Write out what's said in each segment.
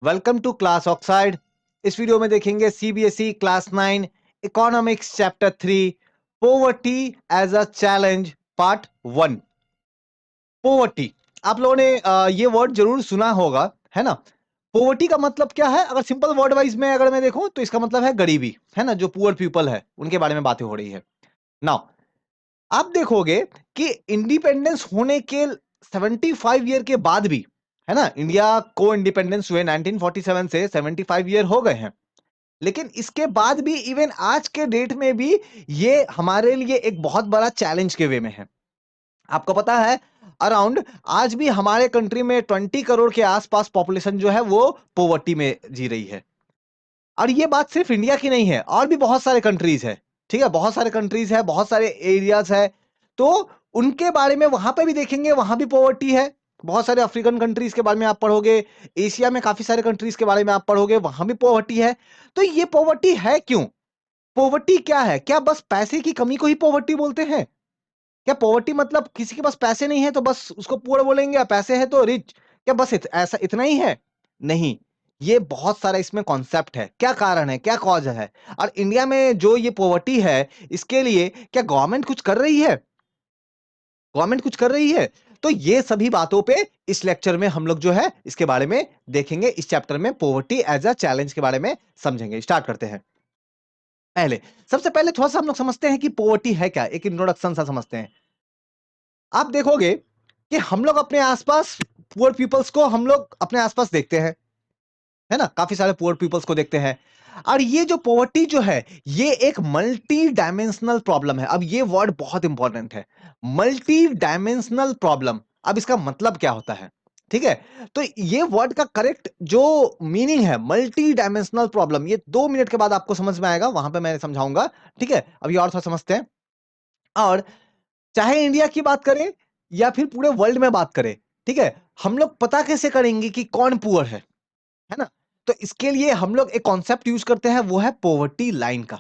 Welcome to class oxide. इस video में देखेंगे CBSE class 9 economics chapter 3 poverty as a challenge part 1। Poverty, आप लोगों ने ये वर्ड जरूर सुना होगा, है ना। पोवर्टी का मतलब क्या है? अगर सिंपल वर्ड वाइज में अगर मैं देखूं तो इसका मतलब है गरीबी, है ना। जो पुअर पीपल है उनके बारे में बातें हो रही है। नाउ आप देखोगे कि इंडिपेंडेंस होने के 75 ईयर के बाद भी, है ना, इंडिया को इंडिपेंडेंस हुए 1947 से 75 ईयर हो गए हैं, लेकिन इसके बाद भी इवन आज के डेट में भी ये हमारे लिए एक बहुत बड़ा चैलेंज के वे में है। आपको पता है अराउंड आज भी हमारे कंट्री में 20 करोड़ के आसपास पॉपुलेशन जो है वो पोवर्टी में जी रही है। और ये बात सिर्फ इंडिया की नहीं है, और भी बहुत सारे कंट्रीज है, ठीक है, बहुत सारे कंट्रीज है, बहुत सारे एरियाज है। तो उनके बारे में वहां पे भी देखेंगे, वहां भी पॉवर्टी है। बहुत सारे अफ्रीकन कंट्रीज के बारे में आप पढ़ोगे, एशिया में काफी सारे कंट्रीज के बारे में आप पढ़ोगे, वहां भी पॉवर्टी है। तो ये पॉवर्टी है क्यों? पॉवर्टी क्या है? क्या बस पैसे की कमी को ही पॉवर्टी बोलते हैं? क्या पॉवर्टी मतलब किसी के पास पैसे नहीं है तो बस उसको पुअर बोलेंगे, या पैसे है तो रिच? क्या बस ऐसा इतना ही है? नहीं, ये बहुत सारा इसमें कॉन्सेप्ट है। क्या कारण है, क्या कॉज है? और इंडिया में जो ये पॉवर्टी है, इसके लिए क्या गवर्नमेंट कुछ कर रही है? गवर्नमेंट कुछ कर रही है? तो ये सभी बातों पे इस लेक्चर में हम लोग जो है इसके बारे में देखेंगे। इस चैप्टर में पॉवर्टी एज अ चैलेंज के बारे में समझेंगे। स्टार्ट करते हैं। सबसे पहले थोड़ा सा हम लोग समझते हैं कि पॉवर्टी है क्या, एक इंट्रोडक्शन सा समझते हैं। आप देखोगे कि हम लोग अपने आसपास पुअर पीपल्स को हम लोग अपने आसपास देखते हैं, है ना, काफी सारे पुअर पीपल्स को देखते हैं। और ये जो पॉवर्टी जो है ये एक मल्टी डायमेंशनल प्रॉब्लम है। अब ये वर्ड बहुत इंपॉर्टेंट है, मल्टी डायमेंशनल प्रॉब्लम। अब इसका मतलब क्या होता है? ठीक है, तो ये वर्ड का करेक्ट जो मीनिंग है मल्टी डायमेंशनल प्रॉब्लम, ये 2 मिनट के बाद आपको समझ में आएगा, वहां पे मैं समझाऊंगा। ठीक है, अभी और थोड़ा समझते हैं। और चाहे इंडिया की बात करें या फिर पूरे वर्ल्ड में बात करें, ठीक है, हम लोग पता कैसे करेंगे कि कौन पुअर है ना। तो इसके लिए हम लोग एक कॉन्सेप्ट यूज करते हैं, वो है पॉवर्टी लाइन का।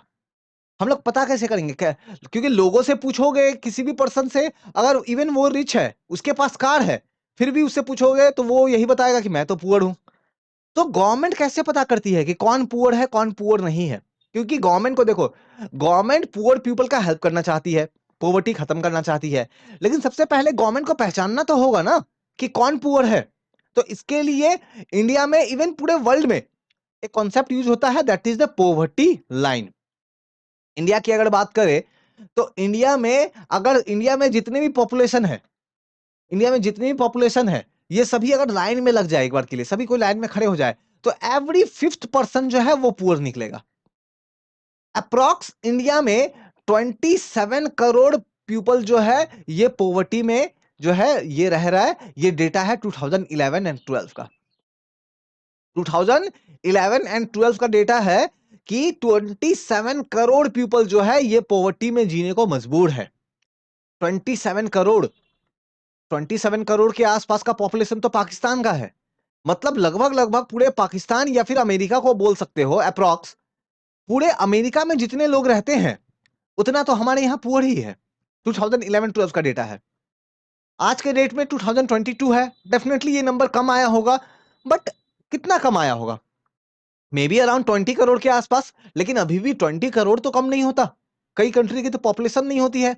हम लोग पता कैसे करेंगे क्या? क्योंकि लोगों से पूछोगे, किसी भी पर्सन से, अगर इवन वो रिच है, उसके पास कार है, फिर भी उससे पूछोगे तो वो यही बताएगा कि मैं तो पुअर हूं। तो गवर्नमेंट कैसे पता करती है कि कौन पुअर है कौन पुअर नहीं है? क्योंकि गवर्नमेंट को देखो, गवर्नमेंट पुअर पीपल का हेल्प करना चाहती है, पॉवर्टी खत्म करना चाहती है, लेकिन सबसे पहले गवर्नमेंट को पहचानना तो होगा ना कि कौन पुअर है। तो इसके लिए इंडिया में, इवन पूरे वर्ल्ड में, एक कॉन्सेप्ट यूज होता है, that is the poverty line. India की अगर बात करें तो इंडिया में, अगर इंडिया में जितने भी पॉपुलेशन है, इंडिया में जितनी भी पॉपुलेशन है, ये सभी अगर लाइन में लग जाए एक बार के लिए, सभी कोई लाइन में खड़े हो जाए, तो एवरी फिफ्थ पर्सन जो है वो पुअर निकलेगा। अप्रॉक्स इंडिया में 27 करोड़ पीपल जो है ये पॉवर्टी में जो है ये रह रहा है। ये डेटा है 2011 एंड 12 का। 2011 एंड 12 का डेटा है कि 27 करोड़ पीपल जो है ये पॉवर्टी में जीने को मजबूर है। 27 करोड़, 27 करोड़ के आसपास का पॉपुलेशन तो पाकिस्तान का है। मतलब लगभग लगभग पूरे पाकिस्तान या फिर अमेरिका को बोल सकते हो अप्रॉक्स। पूरे अमेरिका में जितने लोग रहते हैं उतना तो हमारे यहां पुअर ही है। 2011-12 का डेटा है। आज के डेट में 2022 है, डेफिनेटली ये नंबर कम आया होगा, बट कितना कम आया होगा? मे बी अराउंड 20 करोड़ के आसपास। लेकिन अभी भी 20 करोड़ तो कम नहीं होता। कई कंट्री की तो पॉपुलेशन नहीं होती है।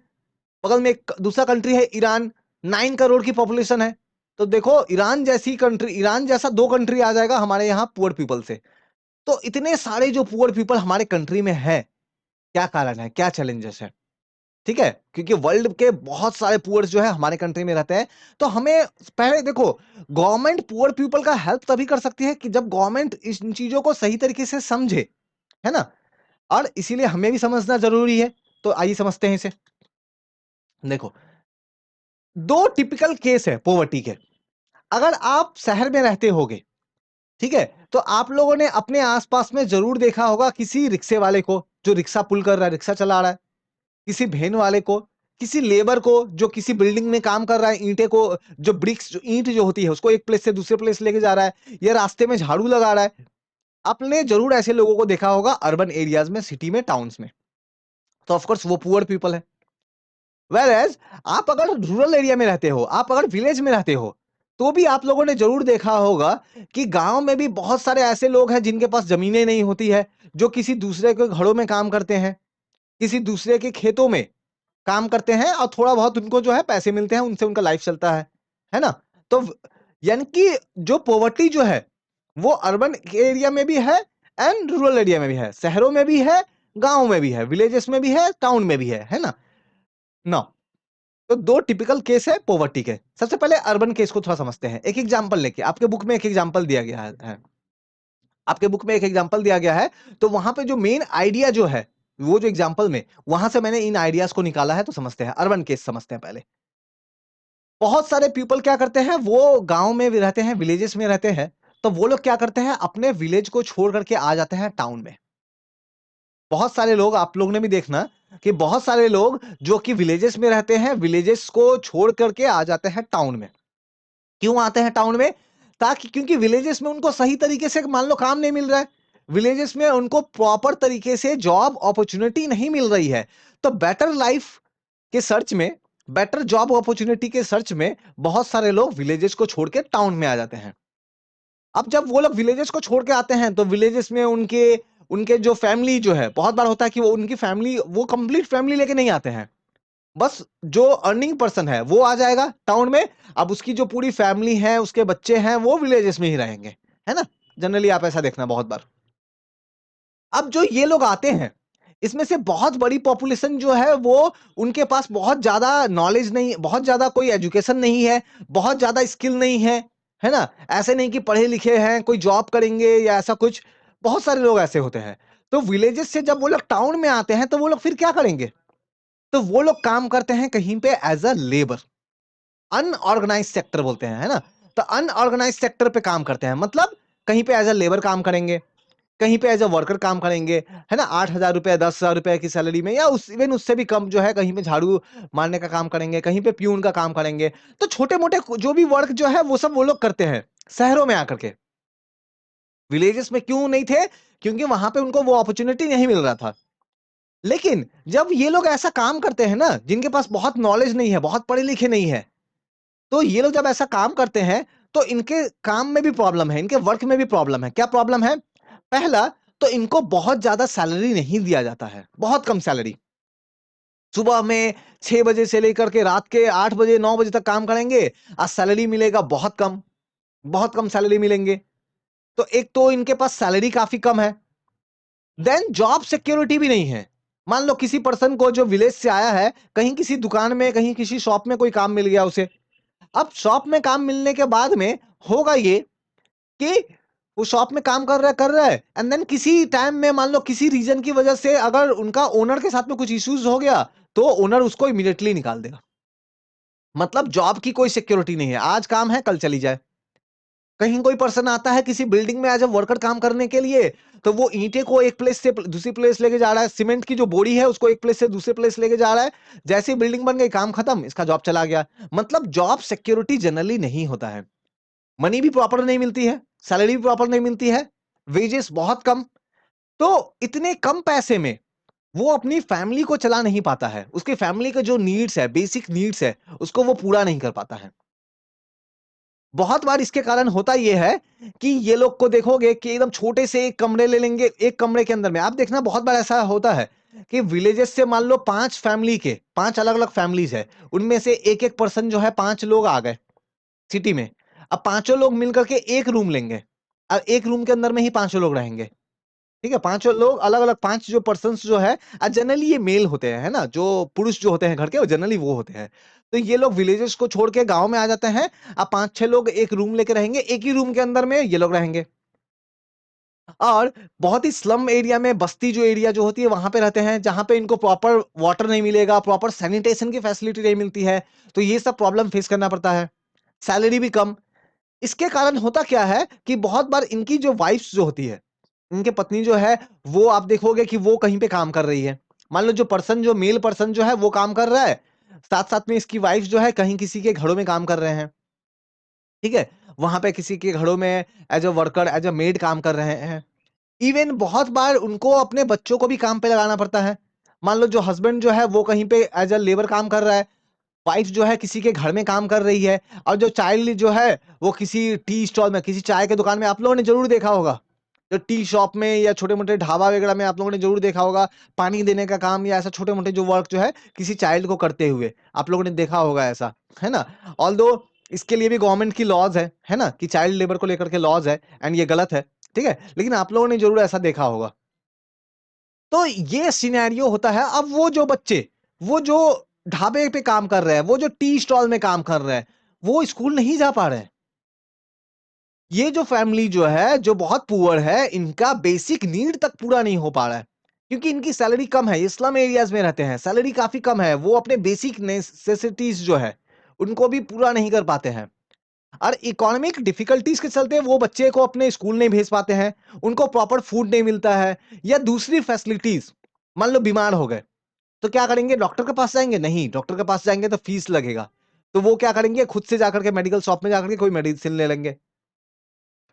बगल में एक दूसरा कंट्री है ईरान, 9 करोड़ की पॉपुलेशन है। तो देखो, ईरान जैसी कंट्री, ईरान जैसा दो कंट्री आ जाएगा हमारे यहाँ पुअर पीपल से। तो इतने सारे जो पुअर पीपल हमारे कंट्री में है, क्या कारण है, क्या चैलेंजेस है? ठीक है, क्योंकि वर्ल्ड के बहुत सारे पुअर्स जो है हमारे कंट्री में रहते हैं। तो हमें पहले देखो, गवर्नमेंट पुअर पीपल का हेल्प तभी कर सकती है कि जब गवर्नमेंट इन चीजों को सही तरीके से समझे, है ना। और इसीलिए हमें भी समझना जरूरी है। तो आइए समझते हैं इसे। देखो, दो टिपिकल केस है पॉवर्टी के। अगर आप शहर में रहते होगे, ठीक है, तो आप लोगों ने अपने आसपास में जरूर देखा होगा किसी रिक्शे वाले को जो रिक्शा पुल कर रहा है, रिक्शा चला रहा है, किसी भेन वाले को, किसी लेबर को जो किसी बिल्डिंग में काम कर रहा है, ईंटे को, जो ब्रिक्स, जो ईंट जो होती है उसको एक प्लेस से दूसरे प्लेस लेके जा रहा है, या रास्ते में झाड़ू लगा रहा है। आपने जरूर ऐसे लोगों को देखा होगा अर्बन एरियाज में, सिटी में, टाउन्स में। तो ऑफकोर्स वो पुअर पीपल है। वेयर एज आप अगर रूरल एरिया में रहते हो, आप अगर विलेज में रहते हो, तो भी आप लोगों ने जरूर देखा होगा कि गांव में भी बहुत सारे ऐसे लोग हैं जिनके पास जमीनें नहीं होती है, जो किसी दूसरे के घरों में काम करते हैं, किसी दूसरे के खेतों में काम करते हैं और थोड़ा बहुत उनको जो है पैसे मिलते हैं, उनसे उनका लाइफ चलता है ना? तो यानी कि जो पॉवर्टी जो है वो अर्बन एरिया में भी है एंड रूरल एरिया में भी है, शहरों में भी है, गांव में भी है, विलेजेस में भी है, टाउन में भी है ना? ना, तो दो टिपिकल केस है पॉवर्टी के। सबसे पहले अर्बन केस को थोड़ा समझते हैं, एक एग्जांपल लेके। आपके बुक में एक एग्जांपल दिया गया है, आपके बुक में एक एग्जांपल दिया गया है, तो वहां पे जो मेन आइडिया जो है, वो जो एग्जांपल में, वहां से मैंने इन आइडियाज को निकाला है। तो समझते हैं, अर्बन केस समझते हैं पहले। बहुत सारे पीपल क्या करते हैं, वो गांव में भी रहते हैं, विलेजेस में रहते हैं, तो वो लोग क्या करते हैं, अपने विलेज को छोड़ करके आ जाते हैं टाउन में। बहुत सारे लोग, आप लोग ने भी देखना कि बहुत सारे लोग जो कि विलेजेस में रहते हैं, विलेजेस को छोड़ करके आ जाते हैं टाउन में। क्यों आते हैं टाउन में? ताकि, क्योंकि विलेजेस में उनको सही तरीके से मान लो काम नहीं मिल रहा है, विलेजेस में उनको प्रॉपर तरीके से जॉब अपॉर्चुनिटी नहीं मिल रही है, तो बेटर लाइफ के सर्च में, बेटर जॉब अपॉर्चुनिटी के सर्च में बहुत सारे लोग विलेजेस को छोड़ के टाउन में आ जाते हैं। अब जब वो लोग विलेजेस को छोड़ के आते हैं, तो विलेजेस में उनके उनके जो फैमिली जो है, बहुत बार होता है कि वो उनकी फैमिली, वो कंप्लीट फैमिली लेके नहीं आते हैं, बस जो अर्निंग पर्सन है वो आ जाएगा टाउन में। अब उसकी जो पूरी फैमिली है, उसके बच्चे हैं, वो विलेजेस में ही रहेंगे, है ना? जनरली आप ऐसा देखना बहुत बार। अब जो ये लोग आते हैं, इसमें से बहुत बड़ी पॉपुलेशन जो है वो, उनके पास बहुत ज्यादा नॉलेज नहीं, बहुत ज्यादा कोई एजुकेशन नहीं है, बहुत ज्यादा स्किल नहीं है ना? ऐसे नहीं कि पढ़े लिखे हैं, कोई जॉब करेंगे या ऐसा कुछ। बहुत सारे लोग ऐसे होते हैं। तो विलेजेस से जब वो लोग टाउन में आते हैं, तो वो लोग फिर क्या करेंगे? तो वो लोग काम करते हैं कहीं पे as a labour, unorganised sector बोलते हैं, है ना? तो अनऑर्गेनाइज सेक्टर पे काम करते हैं, मतलब कहीं पे एज अ लेबर काम करेंगे, कहीं पे एज अ वर्कर काम करेंगे, है ना? 8,000 रुपए, 10,000 रुपए की सैलरी में, या उस इवन उससे भी कम जो है, कहीं पे झाड़ू मारने का काम करेंगे, कहीं पे प्यून का काम करेंगे। तो छोटे मोटे जो भी वर्क जो है, वो सब वो लोग करते हैं शहरों में आकर के। विलेजेस में क्यों नहीं थे? क्योंकि वहां पे उनको वो अपॉर्चुनिटी नहीं मिल रहा था। लेकिन जब ये लोग ऐसा काम करते हैं ना, जिनके पास बहुत नॉलेज नहीं है, बहुत पढ़े लिखे नहीं है, तो ये लोग जब ऐसा काम करते हैं, तो इनके काम में भी प्रॉब्लम है, इनके वर्क में भी प्रॉब्लम है। क्या प्रॉब्लम है? पहला, तो इनको बहुत ज्यादा सैलरी नहीं दिया जाता है, बहुत कम सैलरी। सुबह में 6 बजे से लेकर के रात के 8 बजे, 9 बजे तक काम करेंगे, और सैलरी मिलेगा बहुत कम, बहुत कम सैलरी मिलेंगे। तो एक तो इनके पास सैलरी काफी कम है, देन जॉब सिक्योरिटी भी नहीं है। मान लो किसी पर्सन को जो विलेज से आया है, कहीं किसी दुकान में, कहीं किसी शॉप में कोई काम मिल गया उसे। अब शॉप में काम मिलने के बाद में होगा ये कि वो शॉप में काम कर रहा है एंड देन किसी टाइम में, मान लो किसी रीजन की वजह से, अगर उनका ओनर के साथ में कुछ इश्यूज हो गया, तो ओनर उसको इमीडिएटली निकाल देगा। मतलब जॉब की कोई सिक्योरिटी नहीं है, आज काम है कल चली जाए। कहीं कोई पर्सन आता है किसी बिल्डिंग में एज अ वर्कर काम करने के लिए, तो वो ईंटें को एक प्लेस से दूसरी प्लेस लेके जा रहा है, सीमेंट की जो बोरी है उसको एक प्लेस से दूसरे प्लेस लेके जा रहा है। जैसे ही बिल्डिंग बन गई, काम खत्म, इसका जॉब चला गया। मतलब जॉब सिक्योरिटी जनरली नहीं होता है, मनी भी प्रॉपर नहीं मिलती है, सैलरी भी प्रॉपर नहीं मिलती है, वेजेस बहुत कम। तो इतने कम पैसे में वो अपनी फैमिली को चला नहीं पाता है, उसकी फैमिली के जो नीड्स है, बेसिक नीड्स है, उसको वो पूरा नहीं कर पाता है। बहुत बार इसके कारण होता यह है कि ये लोग को देखोगे कि एकदम छोटे से एक कमरे ले लेंगे, एक कमरे के अंदर में आप देखना बहुत बार ऐसा होता है कि विलेजेस से मान लो 5 फैमिली के, 5 अलग अलग फैमिलीज है, उनमें से एक एक पर्सन जो है, 5 लोग आ गए सिटी में। अब पांचों लोग मिलकर के एक रूम लेंगे, और एक रूम के अंदर में ही 5 लोग रहेंगे। ठीक है, 5 लोग अलग अलग, 5 जो पर्सन जो है, जनरली ये मेल होते हैं, है ना? जो पुरुष जो होते हैं घर के, वो जनरली वो होते हैं। तो ये लोग विलेजेस को छोड़ के गांव में आ जाते हैं। अब 5-6 लोग एक रूम लेके रहेंगे, एक ही रूम के अंदर में ये लोग रहेंगे। और बहुत ही स्लम एरिया में, बस्ती जो एरिया जो होती है, वहां पे रहते हैं, जहां पे इनको प्रॉपर वाटर नहीं मिलेगा, प्रॉपर सैनिटेशन की फैसिलिटी नहीं मिलती है। तो ये सब प्रॉब्लम फेस करना पड़ता है, सैलरी भी कम। इसके कारण होता क्या है कि बहुत बार इनकी जो वाइफ्स जो होती है, इनके पत्नी जो है, वो आप देखोगे कि वो कहीं पे काम कर रही है। मान लो जो पर्सन, जो मेल पर्सन जो है, वो काम कर रहा है, साथ साथ में इसकी वाइफ जो है, कहीं किसी के घरों में काम कर रहे हैं। ठीक है, वहां पे किसी के घरों में as a worker, as a maid काम कर रहे हैं। इवन बहुत बार उनको अपने बच्चों को भी काम पे लगाना पड़ता है। मान लो जो हस्बैंड जो है, वो कहीं पे एज अ लेबर काम कर रहा है, वाइफ जो है किसी के घर में काम कर रही है, और जो चाइल्ड जो है वो किसी टी स्टॉल में, किसी चाय के दुकान में, आप लोगों ने जरूर देखा होगा, जो टी शॉप में या छोटे मोटे ढाबा वगैरह में आप लोगों ने जरूर देखा होगा, पानी देने का काम या ऐसा छोटे मोटे जो वर्क जो है किसी चाइल्ड को करते हुए आप लोगों ने देखा होगा, ऐसा है ना। ऑल्दो इसके लिए भी गवर्नमेंट की लॉज है ना, कि चाइल्ड लेबर को लेकर के लॉज है, एंड ये गलत है, ठीक है, लेकिन आप लोगों ने जरूर ऐसा देखा होगा। तो ये सिनेरियो होता है। अब वो जो बच्चे, वो जो ढाबे पे काम कर रहे हैं, वो जो टी स्टॉल में काम कर रहे हैं, वो स्कूल नहीं जा पा रहे हैं। ये जो फैमिली जो है, जो बहुत पुअर है, इनका बेसिक नीड तक पूरा नहीं हो पा रहा है, क्योंकि इनकी सैलरी कम है, इस्लाम एरियाज में रहते हैं, सैलरी काफी कम है, वो अपने बेसिक नेसेसिटीज जो है उनको भी पूरा नहीं कर पाते हैं। और इकोनॉमिक डिफिकल्टीज के चलते वो बच्चे को अपने स्कूल नहीं भेज पाते हैं, उनको प्रॉपर फूड नहीं मिलता है, या दूसरी फैसिलिटीज। मान लो बीमार हो गए, तो क्या करेंगे, डॉक्टर के पास जाएंगे? नहीं, डॉक्टर के पास जाएंगे तो फीस लगेगा, तो वो क्या करेंगे, खुद से जाकर के मेडिकल शॉप में जाकर के कोई मेडिसिन ले लेंगे।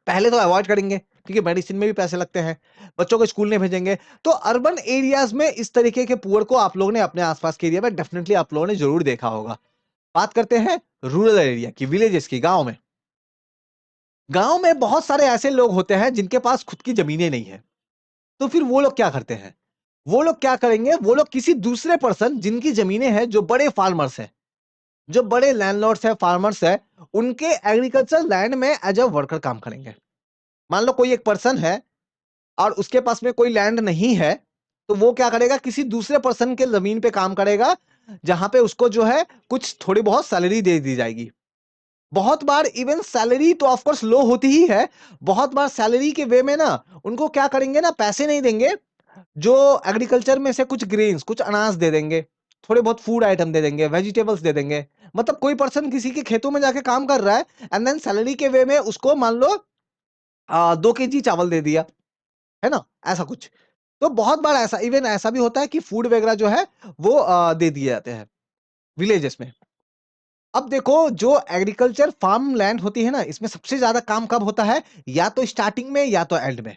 पहले तो अवॉइड करेंगे, क्योंकि मेडिसिन में भी पैसे लगते हैं, बच्चों को स्कूल नहीं भेजेंगे। तो अर्बन एरियाज में इस तरीके के पुअर को आप लोगों ने अपने आसपास के एरिया में डेफिनेटली आप लोगों ने जरूर देखा होगा। बात करते हैं रूरल एरिया की, विलेजेस की, गांव में। गांव में बहुत सारे ऐसे लोग होते हैं जिनके पास खुद की जमीनें नहीं है। तो फिर वो लोग क्या करते हैं, वो लोग क्या करेंगे, वो लोग किसी दूसरे पर्सन जिनकी जमीनें हैं, जो बड़े फार्मर्स हैं, जो बड़े लैंडलॉर्ड्स हैं, फार्मर्स हैं, उनके एग्रीकल्चर लैंड में एज अ वर्कर काम करेंगे। मान लो कोई एक पर्सन है और उसके पास में कोई लैंड नहीं है, तो वो क्या करेगा, किसी दूसरे पर्सन के जमीन पे काम करेगा, जहां पे उसको जो है कुछ थोड़ी बहुत सैलरी दे दी जाएगी। बहुत बार इवन सैलरी तो ऑफ कोर्स लो होती ही है, बहुत बार सैलरी के वे में ना उनको क्या करेंगे ना, पैसे नहीं देंगे, जो एग्रीकल्चर में से कुछ ग्रेन्स, कुछ अनाज दे देंगे, थोड़े बहुत फूड आइटम दे देंगे, वेजिटेबल्स दे देंगे। मतलब कोई पर्सन किसी के खेतों में जाके काम कर रहा है, एंड देन सैलरी के वे में उसको मान लो 2 kg चावल दे दिया, है ना, ऐसा कुछ। तो बहुत बार ऐसा, इवन ऐसा भी होता है कि फूड वगैरह जो है वो दे दिए जाते हैं विलेजेस में। अब देखो, जो एग्रीकल्चर फार्म लैंड होती है ना, इसमें सबसे ज्यादा काम कब होता है, या तो स्टार्टिंग में या तो एंड में।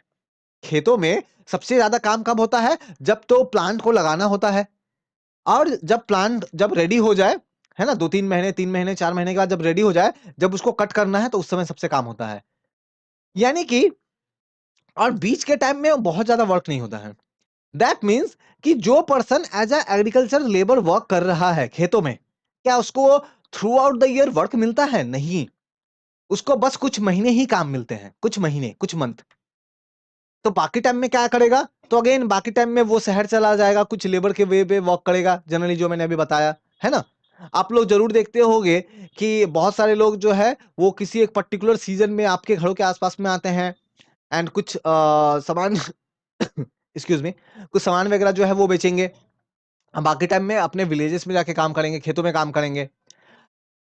खेतों में सबसे ज्यादा काम कब होता है, जब तो प्लांट को लगाना होता है, और जब प्लांट जब रेडी हो जाए, है ना, 2-3 महीने, 3 महीने, 4 महीने के बाद जब रेडी हो जाए, जब उसको कट करना है, तो उस समय सबसे काम होता है। यानी कि, और बीच के टाइम में बहुत ज्यादा वर्क नहीं होता है। दैट मीन्स कि जो person as a agriculture labour work कर रहा है खेतों में, क्या उसको throughout the year work मिलता है? नहीं, उसको बस कुछ महीने ही काम मिलते हैं, कुछ महीने, कुछ मंथ। तो बाकी टाइम में क्या करेगा, तो अगेन बाकी टाइम में वो शहर चला जाएगा, कुछ लेबर के वे पे वर्क करेगा, जनरली जो मैंने अभी बताया, है ना। आप लोग जरूर देखते होंगे कि बहुत सारे लोग जो है वो किसी एक पर्टिकुलर सीजन में आपके घरों के आसपास में आते हैं, एंड कुछ सामान एक्सक्यूज मी, कुछ सामान वगैरह जो है वो बेचेंगे। बाकी टाइम में अपने विलेजेस में जाके काम करेंगे, खेतों में काम करेंगे।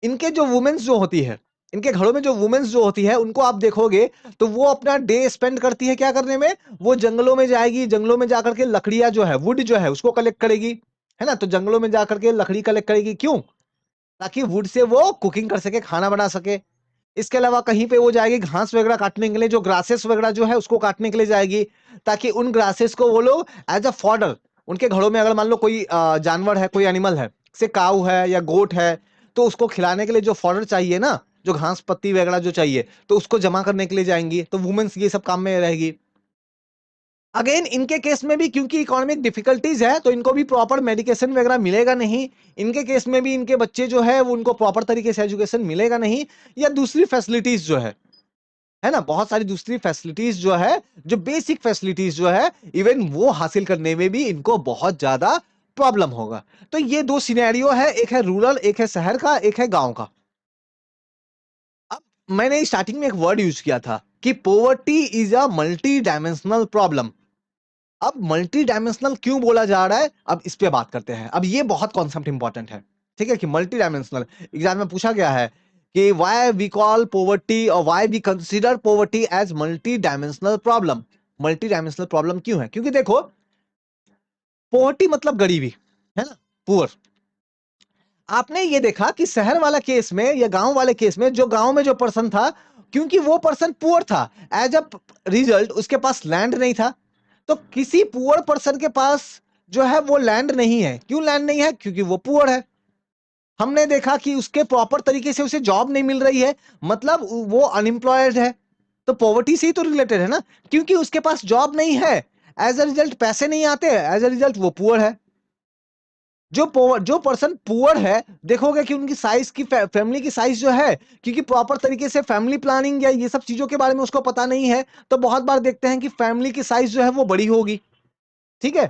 इनके जो वुमेन्स जो होती है, इनके घरों में जो वुमेन्स जो होती है, उनको आप देखोगे तो वो अपना डे स्पेंड करती है क्या करने में, वो जंगलों में जाएगी, जंगलों में जाकर के लकड़ियां जो है, वुड जो है, उसको कलेक्ट करेगी, है ना। तो जंगलों में जाकर के लकड़ी कलेक्ट करेगी, क्यों? ताकि वुड से वो कुकिंग कर सके, खाना बना सके। इसके अलावा कहीं पे वो जाएगी घास वगैरह काटने के लिए, जो ग्रासेस वगैरह जो है उसको काटने के लिए जाएगी, ताकि उन ग्रासेस को वो लोग एज अ फॉडर, उनके घरों में अगर मान लो कोई जानवर है, कोई एनिमल है, से काऊ है या गोट है, तो उसको खिलाने के लिए जो फॉडर चाहिए ना, जो घास पत्ती वगैरह जो चाहिए, तो उसको जमा करने के लिए जाएंगी। तो वुमेन्स ये सब काम में रहेगी। अगेन इनके केस में भी क्योंकि इकोनॉमिक डिफिकल्टीज है, तो इनको भी प्रॉपर मेडिकेशन वगैरह मिलेगा नहीं। इनके केस में भी इनके बच्चे जो है वो उनको प्रॉपर तरीके से एजुकेशन मिलेगा नहीं, या दूसरी फैसिलिटीज जो है ना, बहुत सारी दूसरी फैसिलिटीज जो है, जो बेसिक फैसिलिटीज जो है, इवन वो हासिल करने में भी इनको बहुत ज्यादा प्रॉब्लम होगा। तो ये दो सिनेरियो है, एक है रूरल, एक है शहर का, एक है गांव का। अब मैंने स्टार्टिंग में एक वर्ड यूज किया था कि poverty is a multi dimensional problem. अब मल्टी डायमेंशनल क्यों बोला जा रहा है, अब इस पे बात करते हैं। अब ये बहुत कॉन्सेप्ट इंपॉर्टेंट है, ठीक है, कि मल्टी डायमेंशनल एग्जाम में पूछा गया है कि व्हाई वी कॉल पोवर्टी, और why we consider poverty as multi dimensional problem. Multi dimensional problem क्यों है? क्योंकि देखो, पोवर्टी मतलब गरीबी, है ना, पुअर। आपने ये देखा कि शहर वाला केस में या गांव वाले केस में, जो गांव में जो पर्सन था, क्योंकि वो पर्सन पुअर था, एज अ रिजल्ट उसके पास लैंड नहीं था। तो किसी पुअर पर्सन के पास जो है वो लैंड नहीं है। क्यों लैंड नहीं है? क्योंकि वो पुअर है। हमने देखा कि उसके प्रॉपर तरीके से उसे जॉब नहीं मिल रही है, मतलब वो अनएम्प्लॉयड है, तो पॉवर्टी से ही तो रिलेटेड है ना, क्योंकि उसके पास जॉब नहीं है, एज अ रिजल्ट पैसे नहीं आते, एज अ रिजल्ट वो पुअर है। जो पर्सन पुअर है, देखोगे कि उनकी साइज की फैमिली की साइज जो है, क्योंकि प्रॉपर तरीके से फैमिली प्लानिंग या ये सब चीजों के बारे में उसको पता नहीं है, तो बहुत बार देखते हैं कि फैमिली की साइज जो है वो बड़ी होगी, ठीक है,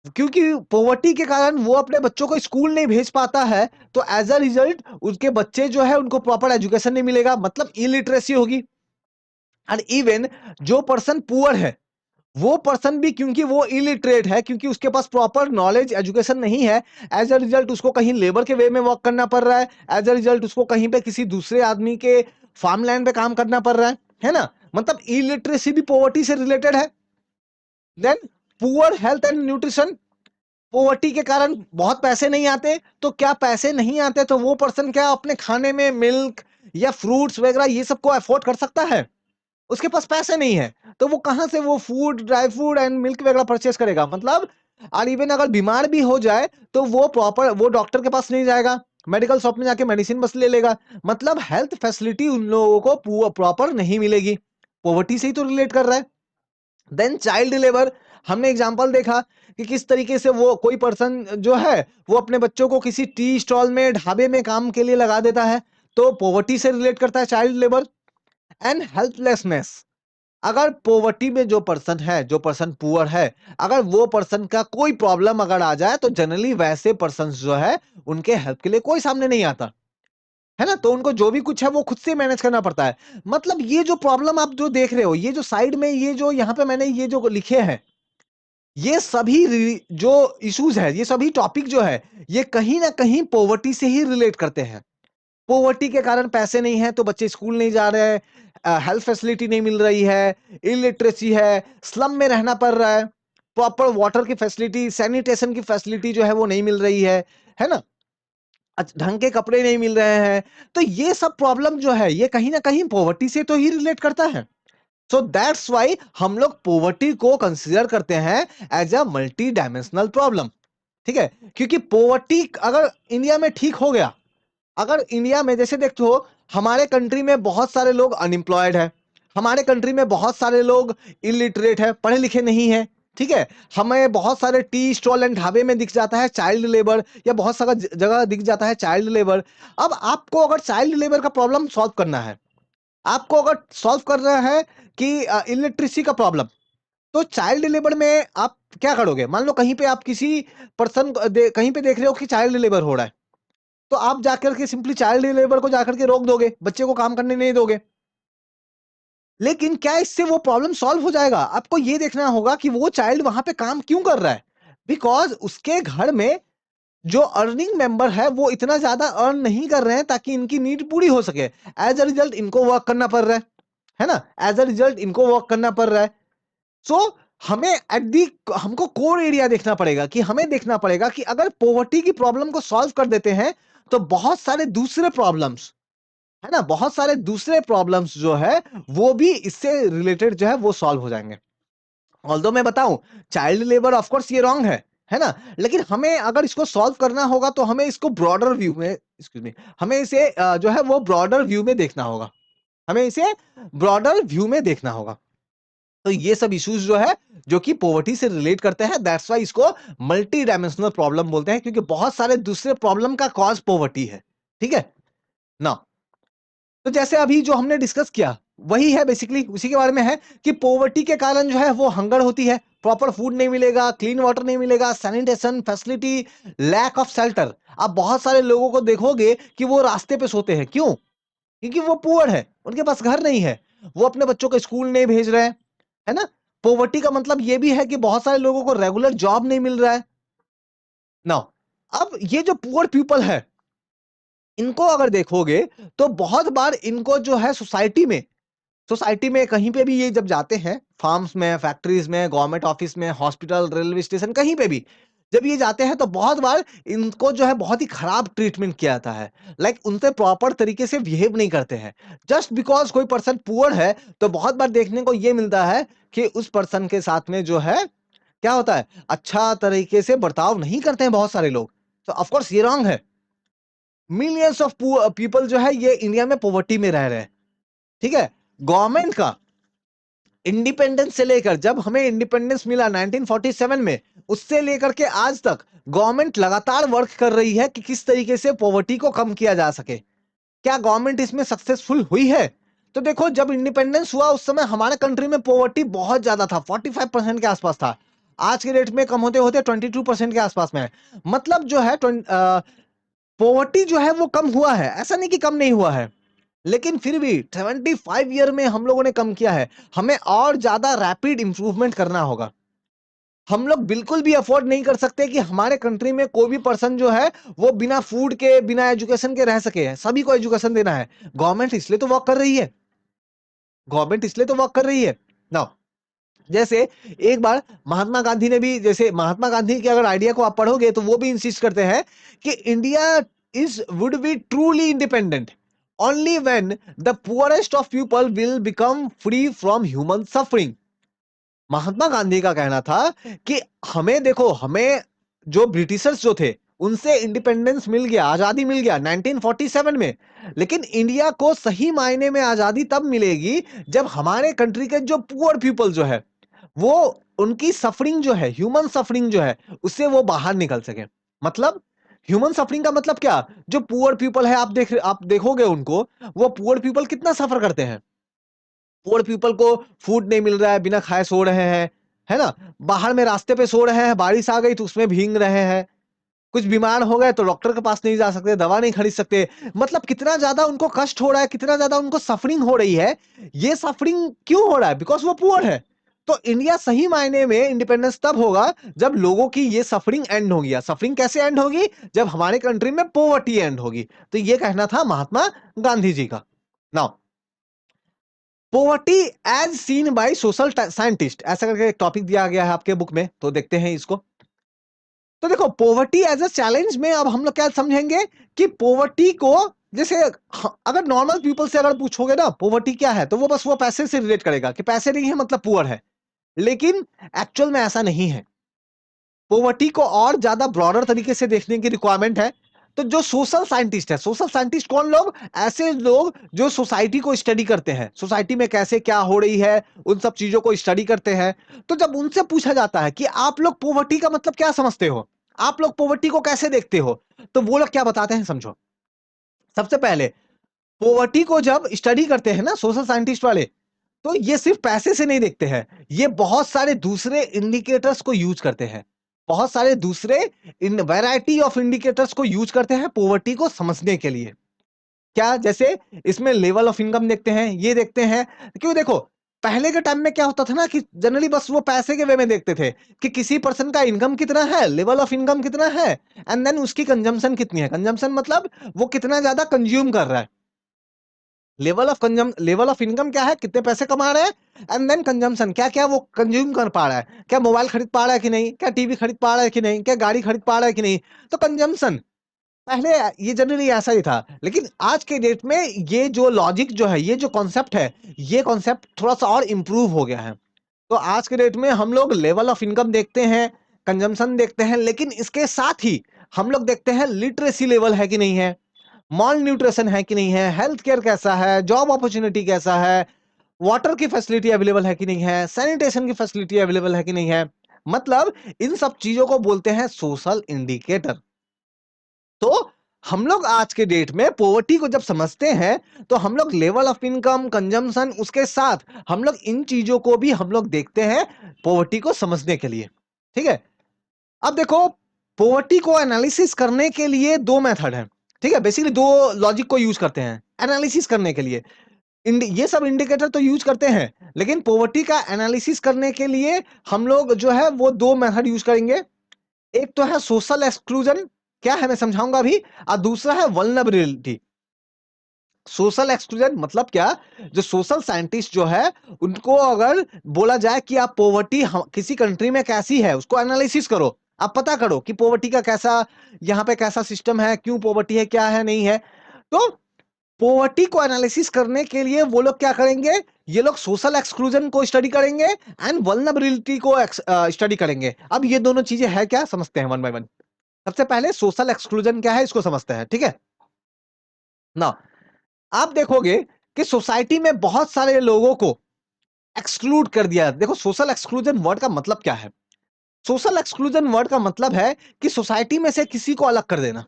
क्योंकि पॉवर्टी के कारण वो अपने बच्चों को स्कूल नहीं भेज पाता है, तो एज अ रिजल्ट उसके बच्चे जो है उनको प्रॉपर एजुकेशन नहीं मिलेगा, मतलब इलिटरेसी होगी। एंड इवन जो पर्सन पुअर है, वो पर्सन भी क्योंकि वो इलिटरेट है, क्योंकि उसके पास प्रॉपर नॉलेज एजुकेशन नहीं है, एज अ रिजल्ट उसको कहीं लेबर के वे में वर्क करना पड़ रहा है, एज अ रिजल्ट उसको कहीं पे किसी दूसरे आदमी के फार्म लैंड पे काम करना पड़ रहा है ना, मतलब इलिटरेसी भी पॉवर्टी से रिलेटेड है। Then poor health and nutrition, poverty के कारण बहुत पैसे नहीं आते, तो क्या पैसे नहीं आते तो वो पर्सन क्या अपने खाने में मिल्क या फ्रूट्स वगैरह ये सब को अफोर्ड कर सकता है? उसके पास पैसे नहीं है, तो वो कहां से वो food, dry food and milk वगैरह परचेस करेगा, मतलब। और इवन अगर बीमार भी हो जाए तो वो प्रॉपर वो डॉक्टर के पास नहीं जाएगा, मेडिकल शॉप में जाके मेडिसिन बस ले लेगा, मतलब हेल्थ फैसिलिटी उन लोगों को प्रॉपर नहीं मिलेगी, पॉवर्टी से ही तो रिलेट कर रहा है। देन चाइल्ड लेबर, हमने एग्जांपल देखा कि किस तरीके से वो कोई पर्सन जो है वो अपने बच्चों को किसी टी स्टॉल में, ढाबे में काम के लिए लगा देता है, तो पॉवर्टी से रिलेट करता है चाइल्ड लेबर। एंड हेल्पलेसनेस, अगर पॉवर्टी में जो पर्सन है, जो पर्सन पुअर है, अगर वो पर्सन का कोई प्रॉब्लम अगर आ जाए, तो जनरली वैसे पर्सन जो है उनके हेल्प के लिए कोई सामने नहीं आता है ना, तो उनको जो भी कुछ है वो खुद से मैनेज करना पड़ता है। मतलब ये जो प्रॉब्लम आप जो देख रहे हो, ये जो साइड में ये जो यहाँ पे मैंने ये जो लिखे हैं, ये सभी जो इश्यूज है, ये सभी टॉपिक जो है, ये कहीं ना कहीं पॉवर्टी से ही रिलेट करते हैं। पॉवर्टी के कारण पैसे नहीं है तो बच्चे स्कूल नहीं जा रहे हैं, हेल्थ फैसिलिटी नहीं मिल रही है, इलिटरेसी है, स्लम में रहना पड़ रहा है, प्रॉपर वाटर की फैसिलिटी, सैनिटेशन की फैसिलिटी जो है वो नहीं मिल रही है ना, ढंग के कपड़े नहीं मिल रहे हैं, तो ये सब प्रॉब्लम जो है ये कहीं ना कहीं पॉवर्टी से तो ही रिलेट करता है। सो दैट्स वाई हम लोग पॉवर्टी को कंसीडर करते हैं as a multi dimensional problem, ठीक है, क्योंकि पॉवर्टी अगर इंडिया में ठीक हो गया, अगर इंडिया में जैसे देखते हो, हमारे कंट्री में बहुत सारे लोग अनएम्प्लॉयड है, हमारे कंट्री में बहुत सारे लोग इलिटरेट है, पढ़े लिखे नहीं है, ठीक है, हमें बहुत सारे टी स्टॉल एंड ढाबे में दिख जाता है चाइल्ड लेबर, या बहुत सारा जगह दिख जाता है चाइल्ड लेबर। अब आपको अगर चाइल्ड लेबर का प्रॉब्लम सॉल्व करना है, आपको अगर सॉल्व करना है कि इलिटरेसी का प्रॉब्लम, तो चाइल्ड लेबर में आप क्या करोगे? मान लो कहीं पे आप किसी पर्सन कहीं पे देख रहे हो कि चाइल्ड लेबर हो रहा है, तो आप जाकर के सिंपली चाइल्ड लेबर को जाकर के रोक दोगे, बच्चे को काम करने नहीं दोगे। लेकिन क्या इससे वो प्रॉब्लम सॉल्व हो जाएगा? आपको ये देखना होगा कि वो चाइल्ड वहां पे काम क्यों कर रहा है, बिकॉज उसके घर में जो अर्निंग मेंबर है वो इतना ज्यादा अर्न नहीं कर रहे हैं ताकि इनकी नीड पूरी हो सके, एज अ रिजल्ट इनको वर्क करना पड़ रहा है ना, एज अ रिजल्ट इनको वर्क करना पड़ रहा है। सो हमें एट दी हमको कोर एरिया देखना पड़ेगा, कि हमें देखना पड़ेगा कि अगर पॉवर्टी की प्रॉब्लम को सॉल्व कर देते हैं, तो बहुत सारे दूसरे प्रॉब्लम्स, है ना, बहुत सारे दूसरे प्रॉब्लम्स जो है वो भी इससे रिलेटेड जो है वो सॉल्व हो जाएंगे। ऑल्दो मैं बताऊं, चाइल्ड लेबर ऑफ कोर्स ये रॉन्ग है ना, लेकिन हमें अगर इसको सॉल्व करना होगा तो हमें इसको ब्रॉडर व्यू में, एक्सक्यूज मी, हमें इसे जो है वो ब्रॉडर व्यू में देखना होगा, हमें इसे ब्रॉडर व्यू में देखना होगा। तो ये सब इश्यूज जो है जो कि पॉवर्टी से रिलेट करते हैं, दैट्स वाई इसको मल्टी डायमेंशनल प्रॉब्लम बोलते हैं, क्योंकि बहुत सारे दूसरे प्रॉब्लम का कॉज पॉवर्टी है, ठीक है ना। तो जैसे अभी जो हमने डिस्कस किया वही है, बेसिकली उसी के बारे में है कि पॉवर्टी के कारण जो है वो हंगर होती है, प्रॉपर फूड नहीं मिलेगा, क्लीन वाटर नहीं मिलेगा, sanitation facility, lack of shelter. आप बहुत सारे लोगों को देखोगे कि वो रास्ते पे सोते हैं, क्यों? क्योंकि वो पुअर है, उनके पास घर नहीं है, वो अपने बच्चों को स्कूल नहीं भेज रहे हैं, है ना। पॉवर्टी का मतलब ये भी है कि बहुत सारे लोगों को रेगुलर जॉब नहीं मिल रहा है ना। अब ये जो पुअर पीपल है, इनको अगर देखोगे तो बहुत बार इनको जो है सोसाइटी में कहीं पे भी ये जब जाते हैं, फार्म्स में, फैक्ट्रीज में, गवर्नमेंट ऑफिस में, हॉस्पिटल, रेलवे स्टेशन, कहीं पे भी जब ये जाते हैं तो बहुत बार इनको जो है बहुत ही खराब ट्रीटमेंट किया जाता है, लाइक उनसे प्रॉपर तरीके से बिहेव नहीं करते हैं, जस्ट बिकॉज कोई पर्सन पुअर है। तो बहुत बार देखने को ये मिलता है कि उस पर्सन के साथ में जो है क्या होता है, अच्छा तरीके से बर्ताव नहीं करते हैं बहुत सारे लोग, तो ऑफकोर्स ये रॉन्ग है। मिलियंस ऑफ पीपल जो है ये इंडिया में पॉवर्टी में रह रहे हैं। ठीक है, गवर्नमेंट का इंडिपेंडेंस से लेकर, जब हमें इंडिपेंडेंस मिला 1947 में, उससे लेकर के आज तक गवर्नमेंट लगातार वर्क कर रही है कि किस तरीके से पॉवर्टी को कम किया जा सके। क्या गवर्नमेंट इसमें सक्सेसफुल हुई है? तो देखो, जब इंडिपेंडेंस हुआ उस समय हमारे कंट्री में पॉवर्टी बहुत ज्यादा था, 45% के आसपास था। आज के डेट में कम होते होते 22% के आसपास में है। मतलब जो है पॉवर्टी जो है वो कम हुआ है, ऐसा नहीं कि कम नहीं हुआ है, लेकिन फिर भी 75 ईयर में हम लोगों ने कम किया है। हमें और ज्यादा रैपिड इंप्रूवमेंट करना होगा। हम लोग बिल्कुल भी अफोर्ड नहीं कर सकते कि हमारे कंट्री में कोई भी पर्सन जो है वो बिना फूड के, बिना एजुकेशन के रह सके। सभी को एजुकेशन देना है। गवर्नमेंट इसलिए तो वर्क कर रही है, गवर्नमेंट इसलिए तो वर्क कर रही है ना। जैसे एक बार महात्मा गांधी ने भी, जैसे महात्मा गांधी के अगर आइडिया को आप पढ़ोगे तो वो भी इंसिस्ट करते हैं कि India is would be truly independent only when the poorest of people will become free from human suffering. Mahatma Gandhi का कहना था कि हमें देखो, हमें जो ब्रिटिशर्स जो थे उनसे इंडिपेंडेंस मिल गया, आजादी मिल गया 1947 में, लेकिन इंडिया को सही मायने में आजादी तब मिलेगी जब हमारे कंट्री के जो पुअर पीपल जो है वो, उनकी सफरिंग जो है, ह्यूमन सफरिंग जो है, उससे वो बाहर निकल सके। मतलब ह्यूमन सफरिंग का मतलब क्या? जो पुअर पीपल है, आप देखोगे उनको, वो पुअर पीपल कितना सफर करते हैं। पुअर पीपल को फूड नहीं मिल रहा है, बिना खाए सो रहे हैं, है ना। बाहर में रास्ते पे सो रहे हैं, बारिश आ गई तो उसमें भीग रहे हैं। कुछ बीमार हो गए तो डॉक्टर के पास नहीं जा सकते, दवा नहीं खरीद सकते। मतलब कितना ज्यादा उनको कष्ट हो रहा है, कितना ज्यादा उनको सफरिंग हो रही है। ये सफरिंग क्यों हो रहा है? बिकॉज वो पुअर है। तो इंडिया सही मायने में इंडिपेंडेंस तब होगा जब लोगों की ये सफरिंग एंड होगी। सफरिंग कैसे एंड होगी? जब हमारे कंट्री में पॉवर्टी एंड होगी। तो ये कहना था महात्मा गांधी जी का। Now, poverty as seen by social scientist, ऐसा करके एक टॉपिक दिया गया है आपके बुक में, तो देखते हैं इसको। तो देखो, पोवर्टी एज अ चैलेंज में अब हम लोग क्या समझेंगे कि पोवर्टी को, जैसे अगर नॉर्मल पीपल से अगर पूछोगे ना पोवर्टी क्या है, तो वो बस वो पैसे से रिलेट करेगा कि पैसे नहीं है मतलब पुअर है। लेकिन एक्चुअल में ऐसा नहीं है। पोवर्टी को और ज्यादा ब्रॉडर तरीके से देखने की रिक्वायरमेंट है। तो जो सोशल साइंटिस्ट है, सोशल साइंटिस्ट कौन लोग? ऐसे लोग जो सोसाइटी को स्टडी करते हैं, सोसाइटी में कैसे क्या हो रही है, उन सब चीजों को स्टडी करते हैं। तो जब उनसे पूछा जाता है कि आप लोग पोवर्टी का मतलब क्या समझते हो, आप लोग पोवर्टी को कैसे देखते हो, तो वो लोग क्या बताते हैं, समझो। सबसे पहले, पोवर्टी को जब स्टडी करते हैं ना सोशल साइंटिस्ट वाले, तो ये सिर्फ पैसे से नहीं देखते हैं, ये बहुत सारे दूसरे इंडिकेटर्स को यूज करते हैं। बहुत सारे दूसरे इन वैरायटी ऑफ इंडिकेटर्स को यूज करते हैं पोवर्टी को समझने के लिए। क्या? जैसे इसमें लेवल ऑफ इनकम देखते हैं, ये देखते हैं। क्यों? देखो, पहले के टाइम में क्या होता था ना कि जनरली बस वो पैसे के वे में देखते थे कि किसी पर्सन का इनकम कितना है, लेवल ऑफ इनकम कितना है, एंड देन उसकी कंजम्पशन कितनी है। कंजम्पशन मतलब वो कितना ज्यादा कंज्यूम कर रहा है। लेवल ऑफ इनकम क्या है, कितने पैसे कमा रहे हैं, एंड देन कंजम्पशन, क्या क्या वो कंज्यूम कर पा रहा है, क्या मोबाइल खरीद पा रहा है कि नहीं, क्या टीवी खरीद पा रहा है कि नहीं, क्या गाड़ी खरीद पा रहा है कि नहीं। तो कंजम्पशन पहले ये जनरली ऐसा ही था। लेकिन आज के डेट में ये जो लॉजिक जो है, ये जो कॉन्सेप्ट है, ये कॉन्सेप्ट थोड़ा सा और इंप्रूव हो गया है। तो आज के डेट में हम लोग लेवल ऑफ इनकम देखते हैं, कंजम्पशन देखते हैं, लेकिन इसके साथ ही हम लोग देखते हैं लिटरेसी लेवल है कि नहीं है, मॉल न्यूट्रिशन है कि नहीं है, हेल्थ केयर कैसा है, जॉब अपॉर्चुनिटी कैसा है, वाटर की फैसिलिटी अवेलेबल है कि नहीं है, सैनिटेशन की फैसिलिटी अवेलेबल है कि नहीं है। मतलब इन सब चीजों को बोलते हैं सोशल इंडिकेटर। तो हम लोग आज के डेट में पॉवर्टी को जब समझते हैं, तो हम लोग लेवल ऑफ इनकम, कंजम्पशन, उसके साथ हम लोग इन चीजों को भी हम लोग देखते हैं पॉवर्टी को समझने के लिए। ठीक है, अब देखो, पॉवर्टी को एनालिसिस करने के लिए दो मेथड है। ठीक है, बेसिकली दो लॉजिक को यूज करते हैं एनालिसिस करने के लिए। ये सब इंडिकेटर तो यूज करते हैं, लेकिन पॉवर्टी का एनालिसिस करने के लिए हम लोग जो है वो दो मेथड यूज करेंगे। एक तो है सोशल एक्सक्लूजन, क्या है मैं समझाऊंगा अभी, और दूसरा है वल्नरेबिलिटी। सोशल एक्सक्लूजन मतलब क्या? जो सोशल साइंटिस्ट जो है, उनको अगर बोला जाए कि आप पॉवर्टी किसी कंट्री में कैसी है उसको एनालिसिस करो, आप पता करो कि पॉवर्टी का कैसा, यहाँ पे कैसा सिस्टम है, क्यों पॉवर्टी है, क्या है नहीं है। तो पॉवर्टी को एनालिसिस करने के लिए वो लोग क्या करेंगे, ये लोग सोशल एक्सक्लूजन को स्टडी करेंगे एंड वल्नरेबिलिटी को स्टडी करेंगे। अब ये दोनों चीजें है क्या, समझते हैं वन बाय वन। सबसे पहले सोशल एक्सक्लूजन क्या है इसको समझते हैं। ठीक है, ना आप देखोगे कि सोसाइटी में बहुत सारे लोगों को एक्सक्लूड कर दिया। देखो सोशल एक्सक्लूजन वर्ड का मतलब क्या है? सोशल एक्सक्लूजन वर्ड का मतलब है कि सोसाइटी में से किसी को अलग कर देना।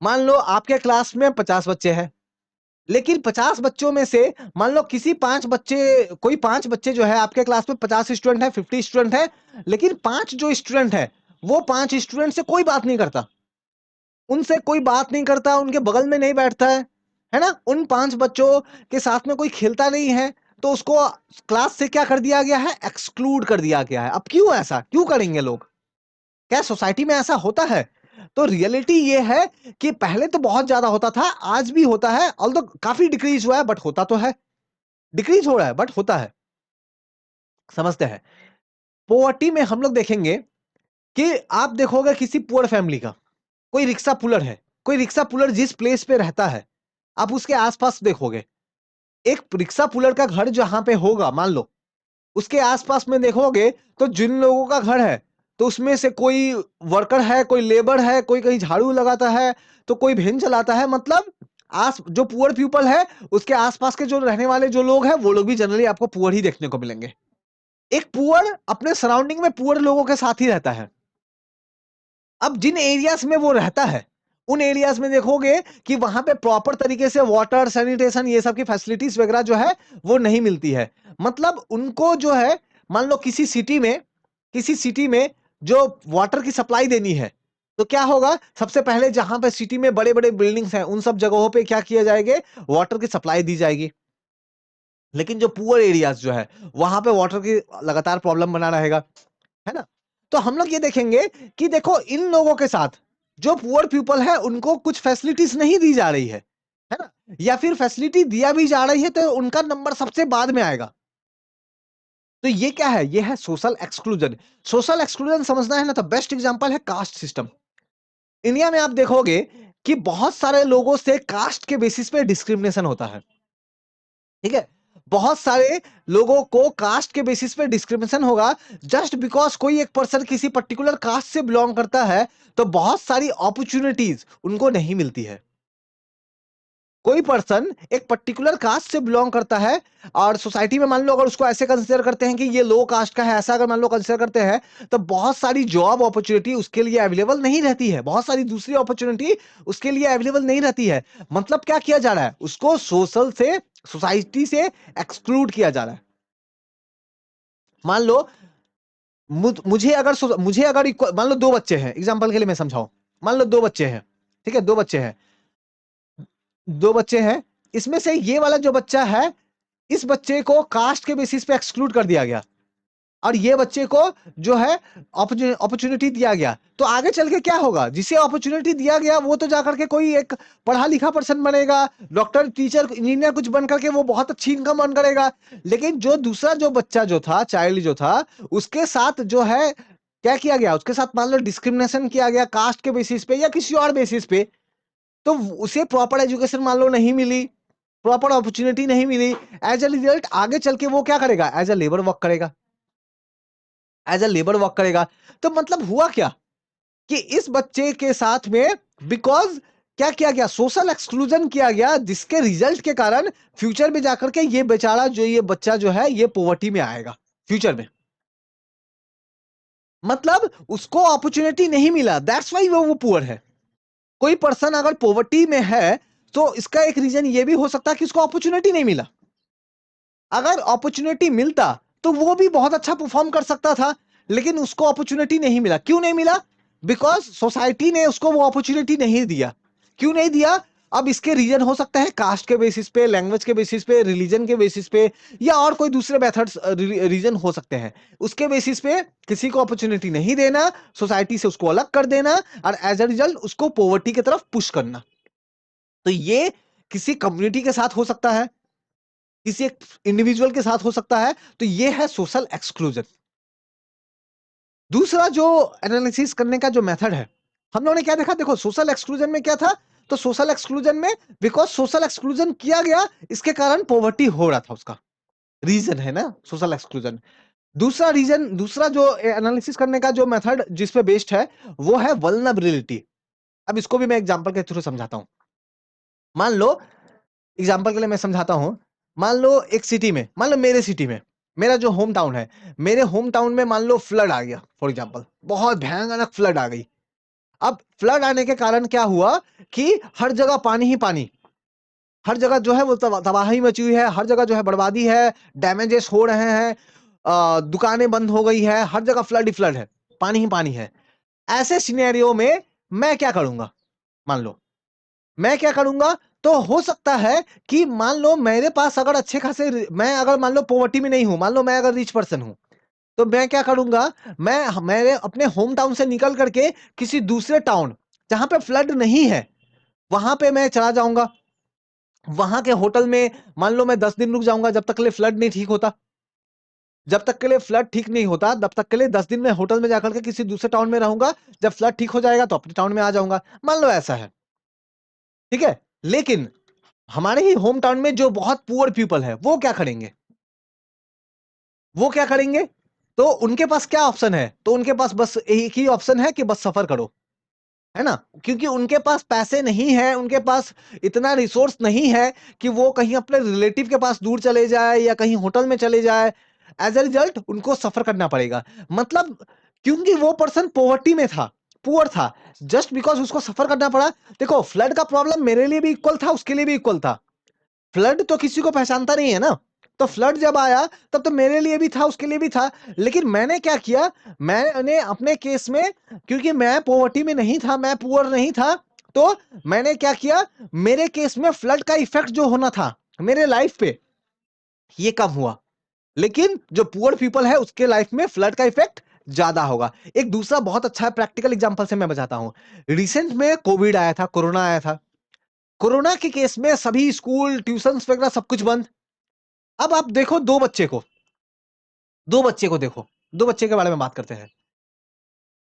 मान लो आपके क्लास में 50 बच्चे हैं, लेकिन 50 बच्चों में से मान लो किसी 5 बच्चे, कोई 5 बच्चे जो है आपके क्लास में 50 स्टूडेंट है, 50 स्टूडेंट है, लेकिन 5 जो स्टूडेंट है वो 5 स्टूडेंट से कोई बात नहीं करता, उनसे कोई बात नहीं करता, उनके बगल में नहीं बैठता है ना? उन 5 बच्चों के साथ में कोई खेलता नहीं है, तो उसको क्लास से क्या कर दिया गया है? एक्सक्लूड कर दिया गया है। अब क्यों ऐसा क्यों करेंगे लोग? क्या सोसाइटी में ऐसा होता है? तो रियलिटी ये है कि पहले तो बहुत ज्यादा होता था, आज भी होता है, ऑल्दो काफी डिक्रीज हुआ है, बट होता तो है। डिक्रीज हो रहा है बट होता है। समझते हैं। पोवर्टी में हम लोग देखेंगे कि आप देखोगे किसी पुअर फैमिली का कोई रिक्शा पुलर है, कोई रिक्शा पुलर जिस प्लेस पे रहता है, आप उसके आसपास देखोगे, एक रिक्शा पुलर का घर जहां पे होगा, मान लो उसके आसपास में देखोगे तो जिन लोगों का घर है, तो उसमें से कोई वर्कर है, कोई लेबर है, कोई कहीं झाड़ू लगाता है, तो कोई भेन चलाता है। मतलब आस जो पुअर पीपल है, उसके आसपास के जो रहने वाले जो लोग हैं, वो लोग भी जनरली आपको पुअर ही देखने को मिलेंगे। एक पुअर अपने सराउंडिंग में पुअर लोगों के साथ ही रहता है। अब जिन एरियाज में वो रहता है, उन एरियाज में देखोगे कि वहां पे प्रॉपर तरीके से वाटर, सैनिटेशन, ये सब की फैसिलिटीज वगैरह जो है वो नहीं मिलती है। मतलब उनको जो है, मान लो किसी सिटी में जो वाटर की सप्लाई देनी है, तो क्या होगा? सबसे पहले जहां पे सिटी में बड़े बड़े बिल्डिंग्स हैं, उन सब जगहों पे क्या किया जाएगा? वाटर की सप्लाई दी जाएगी। लेकिन जो पुअर एरियाज जो है, वहां पे वाटर की लगातार प्रॉब्लम बना रहेगा, है ना? तो हम लोग ये देखेंगे कि देखो इन लोगों के साथ जो पुअर पीपल है, उनको कुछ फैसिलिटीज नहीं दी जा रही है ना? या फिर फैसिलिटी दिया भी जा रही है तो उनका नंबर सबसे बाद में आएगा। तो ये क्या है? ये है सोशल एक्सक्लूजन। सोशल एक्सक्लूजन समझना है ना, तो बेस्ट एग्जांपल है कास्ट सिस्टम। इंडिया में आप देखोगे कि बहुत सारे लोगों से कास्ट के बेसिस पे डिस्क्रिमिनेशन होता है। ठीक है? बहुत सारे लोगों को कास्ट के बेसिस पे डिस्क्रिमिनेशन होगा, जस्ट बिकॉज कोई एक पर्सन किसी पर्टिकुलर कास्ट से बिलोंग करता है, तो बहुत सारी अपॉर्चुनिटीज उनको नहीं मिलती है। कोई पर्सन एक पर्टिकुलर कास्ट से बिलोंग करता है, और सोसाइटी में मान लो अगर उसको ऐसे कंसीडर करते हैं कि ये लो कास्ट का है, ऐसा अगर मान लो कंसीडर करते हैं, तो बहुत सारी जॉब अपॉर्चुनिटी उसके लिए अवेलेबल नहीं रहती है, बहुत सारी दूसरी अपॉर्चुनिटी उसके लिए अवेलेबल नहीं रहती है। मतलब क्या किया जा रहा है? उसको सोसाइटी से एक्सक्लूड किया जा रहा है। मान लो मुझे अगर मान लो दो बच्चे हैं, एग्जांपल के लिए मैं समझाऊं। मान लो दो बच्चे हैं, ठीक है? दो बच्चे हैं, इसमें से ये वाला जो बच्चा है, इस बच्चे को कास्ट के बेसिस पे एक्सक्लूड कर दिया गया, और ये बच्चे को जो है अपॉर्चुनिटी दिया गया। तो आगे चल के क्या होगा? जिसे अपॉर्चुनिटी दिया गया वो तो जाकर के कोई एक पढ़ा लिखा पर्सन बनेगा, डॉक्टर, टीचर, इंजीनियर कुछ बन करके वो बहुत अच्छी इनकम अर्न करेगा। लेकिन जो दूसरा जो बच्चा जो था, चाइल्ड जो था, उसके साथ जो है क्या किया गया? उसके साथ मान लो डिस्क्रिमिनेशन किया गया कास्ट के बेसिस पे या किसी और बेसिस पे। तो उसे प्रॉपर एजुकेशन मान लो नहीं मिली, प्रॉपर अपॉर्चुनिटी नहीं मिली। एज अ रिजल्ट आगे चल के वो क्या करेगा? एज अ लेबर वर्क करेगा। तो मतलब हुआ क्या कि इस बच्चे के साथ में, बिकॉज क्या किया गया? सोशल एक्सक्लूजन किया गया, जिसके रिजल्ट के कारण फ्यूचर में जाकर के ये बेचारा जो ये बच्चा जो है ये पॉवर्टी में आएगा फ्यूचर में। मतलब उसको अपॉर्चुनिटी नहीं मिला, दैट्स वाई वो पुअर है। कोई पर्सन अगर पॉवर्टी में है, तो इसका एक रीजन ये भी हो सकता है कि उसको अपॉर्चुनिटी नहीं मिला। अगर अपॉर्चुनिटी मिलता तो वो भी बहुत अच्छा परफॉर्म कर सकता था, लेकिन उसको अपॉर्चुनिटी नहीं मिला। क्यों नहीं मिला? बिकॉज सोसाइटी ने उसको वो अपॉर्चुनिटी नहीं दिया। क्यों नहीं दिया? अब इसके रीजन हो सकता है कास्ट के बेसिस पे, लैंग्वेज के बेसिस पे, रिलीजन के बेसिस पे, या और कोई दूसरे मेथड्स रीजन हो सकते हैं। उसके बेसिस पे किसी को अपॉर्चुनिटी नहीं देना, सोसाइटी से उसको अलग कर देना, और एज अ रिजल्ट उसको पॉवर्टी की तरफ पुश करना। तो ये किसी कम्युनिटी के साथ हो सकता है, किसी एक इंडिविजुअल के साथ हो सकता है। तो ये है सोशल एक्सक्लूजन। दूसरा जो एनालिसिस करने का जो मेथड है, हम लोगों ने क्या देखा? देखो सोशल एक्सक्लूजन में क्या था? तो सोशल एक्सक्लूजन में, बिकॉज सोशल एक्सक्लूजन किया गया, इसके कारण पॉवर्टी हो रहा था, उसका रीजन है ना सोशल एक्सक्लूजन। दूसरा रीजन, दूसरा जो एनालिसिस करने का जो मेथड जिस पे बेस्ड है, वो है वल्नरेबिलिटी। अब इसको भी मैं एग्जांपल के थ्रू समझाता हूं। मान लो एग्जांपल के लिए मैं समझाता हूं। मान लो एक सिटी में, मान लो मेरे सिटी में, मेरा जो होम टाउन है, मेरे होम टाउन में मान लो फ्लड आ गया, फॉर एग्जांपल बहुत भयानक फ्लड आ गई। अब फ्लड आने के कारण क्या हुआ कि हर जगह पानी ही पानी, हर जगह जो है वो तबाही मची हुई है, हर जगह जो है बर्बादी है, डैमेजेस हो रहे हैं, दुकानें बंद हो गई है, हर जगह फ्लड ही फ्लड है, पानी ही पानी है। ऐसे सिनेरियो में मैं क्या करूंगा? मान लो मैं क्या करूंगा, तो हो सकता है कि मान लो मेरे पास अगर अच्छे खासे, मैं अगर मान लो पॉवर्टी में नहीं हूं, मान लो मैं अगर रिच पर्सन हूं, तो मैं क्या करूंगा, मैं मेरे अपने होम टाउन से निकल करके किसी दूसरे टाउन जहां पे फ्लड नहीं है वहां पे मैं चला जाऊंगा। वहां के होटल में मान लो मैं 10 दिन रुक जाऊंगा, जब तक के लिए फ्लड नहीं ठीक होता। जब तक के लिए फ्लड ठीक नहीं होता तब तक के लिए 10 दिन में होटल में जाकर के किसी दूसरे टाउन में रहूंगा। जब फ्लड ठीक हो जाएगा तो अपने टाउन में आ जाऊंगा। मान लो ऐसा है, ठीक है। लेकिन हमारे ही होम टाउन में जो बहुत पुअर पीपल है वो क्या करेंगे? वो क्या करेंगे? तो उनके पास क्या ऑप्शन है? तो उनके पास बस एक ही ऑप्शन है कि बस सफर करो, है ना। क्योंकि उनके पास पैसे नहीं है, उनके पास इतना रिसोर्स नहीं है कि वो कहीं अपने रिलेटिव के पास दूर चले जाए या कहीं होटल में चले जाए। एज अ रिजल्ट उनको सफर करना पड़ेगा। मतलब क्योंकि वो पर्सन पॉवर्टी में था, पुअर था, जस्ट बिकॉज उसको सफर करना पड़ा। देखो फ्लड का प्रॉब्लम मेरे लिए भी इक्वल था, उसके लिए भी इक्वल था। फ्लड तो किसी को पहचानता नहीं है ना। तो फ्लड जब आया तब तो मेरे लिए भी था, उसके लिए भी था। लेकिन मैंने क्या किया, मैंने अपने केस में, क्योंकि मैं पॉवर्टी में नहीं था, मैं पुअर नहीं था, तो मैंने क्या किया, मेरे केस में फ्लड का इफेक्ट जो होना था मेरे लाइफ पे ये कम हुआ। लेकिन जो पुअर पीपल है उसके लाइफ में फ्लड का इफेक्ट ज्यादा होगा। एक दूसरा बहुत अच्छा प्रैक्टिकल एग्जांपल से मैं बताता हूं। रिसेंट में कोविड आया था, कोरोना आया था। कोरोना के केस में सभी स्कूल ट्यूशंस वगैरह सब कुछ बंद। अब आप देखो दो बच्चे को देखो, दो बच्चे के बारे में बात करते हैं।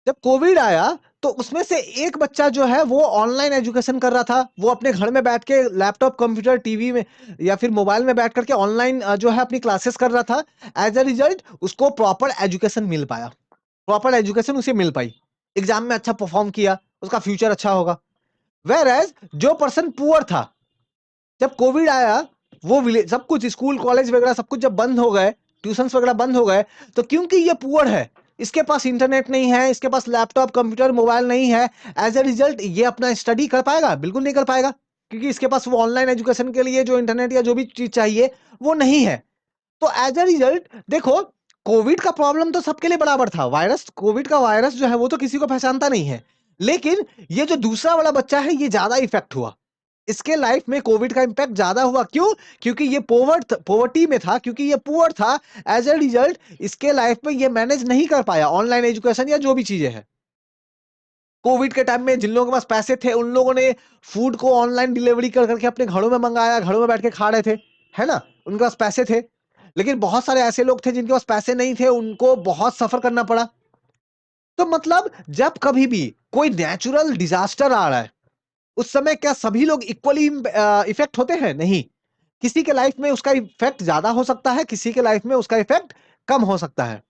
जब कोविड आया तो उसमें से एक बच्चा जो है वो ऑनलाइन एजुकेशन कर रहा था, वो अपने घर में बैठ के लैपटॉप कंप्यूटर टीवी में या फिर मोबाइल में बैठ करके ऑनलाइन जो है अपनी क्लासेस कर रहा था। एज अ रिजल्ट उसको प्रॉपर एजुकेशन मिल पाया, प्रॉपर एजुकेशन उसे मिल पाई, एग्जाम में अच्छा परफॉर्म किया, उसका फ्यूचर अच्छा होगा। वेर एज जो पर्सन पुअर था, जब कोविड आया, वो सब कुछ स्कूल कॉलेज वगैरह सब कुछ जब बंद हो गए, ट्यूशंस वगैरह बंद हो गए, तो क्योंकि ये पुअर है, इसके पास इंटरनेट नहीं है, इसके पास लैपटॉप कंप्यूटर मोबाइल नहीं है, एज ए रिजल्ट ये अपना स्टडी कर पाएगा? बिल्कुल नहीं कर पाएगा। क्योंकि इसके पास वो ऑनलाइन एजुकेशन के लिए जो इंटरनेट या जो भी चीज चाहिए वो नहीं है। तो एज अ रिजल्ट देखो, कोविड का प्रॉब्लम तो सबके लिए बराबर था। वायरस, कोविड का वायरस जो है वो तो किसी को पहचानता नहीं है। लेकिन ये जो दूसरा वाला बच्चा है ये ज्यादा इफेक्ट हुआ, इसके लाइफ में कोविड का इंपैक्ट ज्यादा हुआ। क्यों? क्योंकि ये पोवर्टी में था, क्योंकि ये पुअर था। एज अ रिजल्ट इसके लाइफ में ये मैनेज नहीं कर पाया ऑनलाइन एजुकेशन या जो भी चीजें हैं। कोविड के टाइम में जिन लोगों के पास पैसे थे उन लोगों ने फूड को ऑनलाइन डिलीवरी कर करके अपने घरों में मंगाया, घरों में बैठ के खा रहे थे, है ना, उनके पास पैसे थे। लेकिन बहुत सारे ऐसे लोग थे जिनके पास पैसे नहीं थे, उनको बहुत सफर करना पड़ा। तो मतलब जब कभी भी कोई नेचुरल डिजास्टर आ रहा है उस समय क्या सभी लोग इक्वली इफेक्ट होते हैं? नहीं। किसी के लाइफ में उसका इफेक्ट ज्यादा हो सकता है, किसी के लाइफ में उसका इफेक्ट कम हो सकता है।